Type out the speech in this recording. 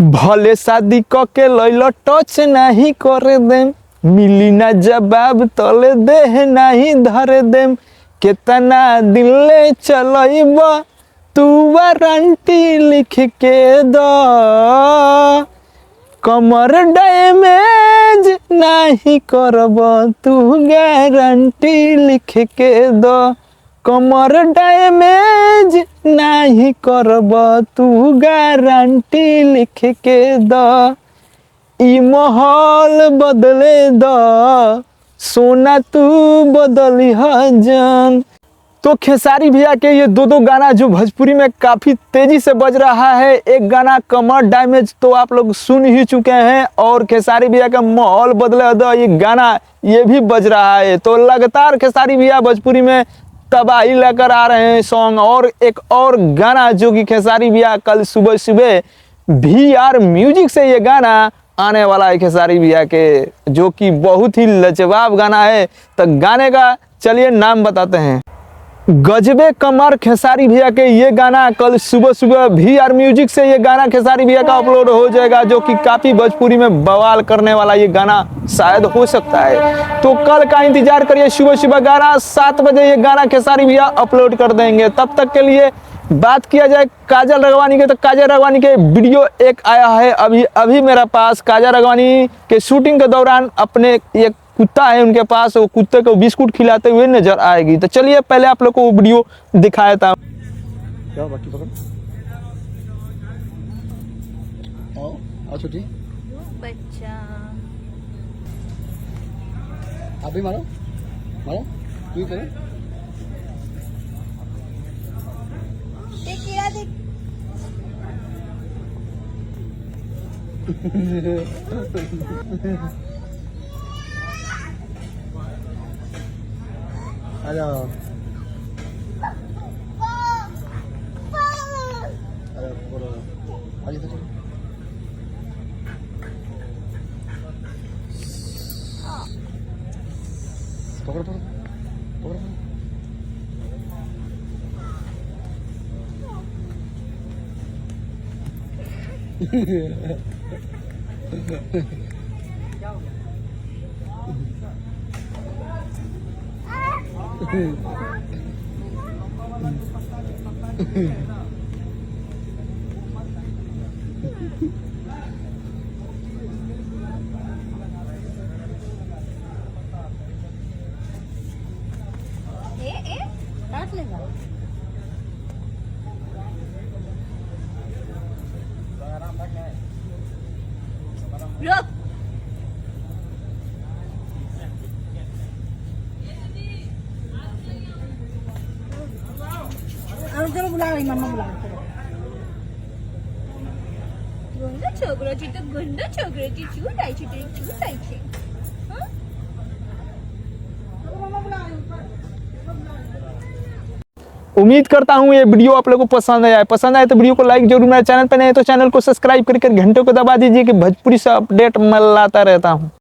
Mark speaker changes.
Speaker 1: भले शादी क के लैलो टच नहीं करे देम, मिली ना जवाब तले देह नहीं धरे देम। कितना दिन ले चलइब तू वारंटी लिख के दो, कमर डैमेज नहीं करब तू गारंटी लिख के दो, कमर डैमेज नहीं करब तू गारंटी लिख के दो। ई माहौल बदले दो सोना तू बदली हजन। तो खेसारी भैया के ये दो गाना जो भोजपुरी में काफ़ी तेज़ी से बज रहा है, एक गाना कमर डैमेज तो आप लोग सुन ही चुके हैं, और खेसारी भैया का माहौल बदले दो ये गाना ये भी बज रहा है। तो लगातार खेसारी भैया भोजपुरी में तबाही लेकर आ रहे हैं सॉन्ग। और एक और गाना जो कि खेसारी भैया कल सुबह सुबह VR म्यूजिक से ये गाना आने वाला है खेसारी भैया के, जो कि बहुत ही लाजवाब गाना है। तो गाने का चलिए नाम बताते हैं। गजबे कमर खेसारी भैया के ये गाना कल सुबह सुबह VR म्यूजिक से ये गाना खेसारी भैया का अपलोड हो जाएगा, जो कि काफ़ी भोजपुरी में बवाल करने वाला ये गाना शायद हो सकता है। तो कल का इंतजार करिए, सुबह सुबह गाना 7 बजे ये गाना खेसारी भैया अपलोड कर देंगे। तब तक के लिए बात किया जाए काजल राघवानी के, तो काजल राघवानी के वीडियो एक आया है अभी मेरा पास। काजल राघवानी के शूटिंग के दौरान अपने एक कुत्ता है उनके पास, वो कुत्ते को बिस्कुट खिलाते हुए नजर आएगी। तो चलिए पहले आप लोग को वो वीडियो दिखाया था।
Speaker 2: क्या बाकी पकड़ आओ छोटी
Speaker 3: बच्चा
Speaker 2: अभी मारो मारो तू करो।
Speaker 3: देख कीड़ा देख।
Speaker 2: आजा अरे बोलो आगे तो चलो। पकड़ पकड़ पकड़
Speaker 3: काट लेगा। रुक। चलो बुला रही मम्मा बुला रही। गुंडा छोकरो छी तो गुंडा छोकरो छी चूत आई छी तेरी चूत आई छी। हां मम्मा बुला रही।
Speaker 1: उम्मीद करता हूँ ये वीडियो आप लोगों को पसंद आए तो वीडियो को लाइक जरूर, मेरे चैनल पर नए तो चैनल को सब्सक्राइब करके घंटों को दबा दीजिए कि भोजपुरी से अपडेट मैं लाता रहता हूँ।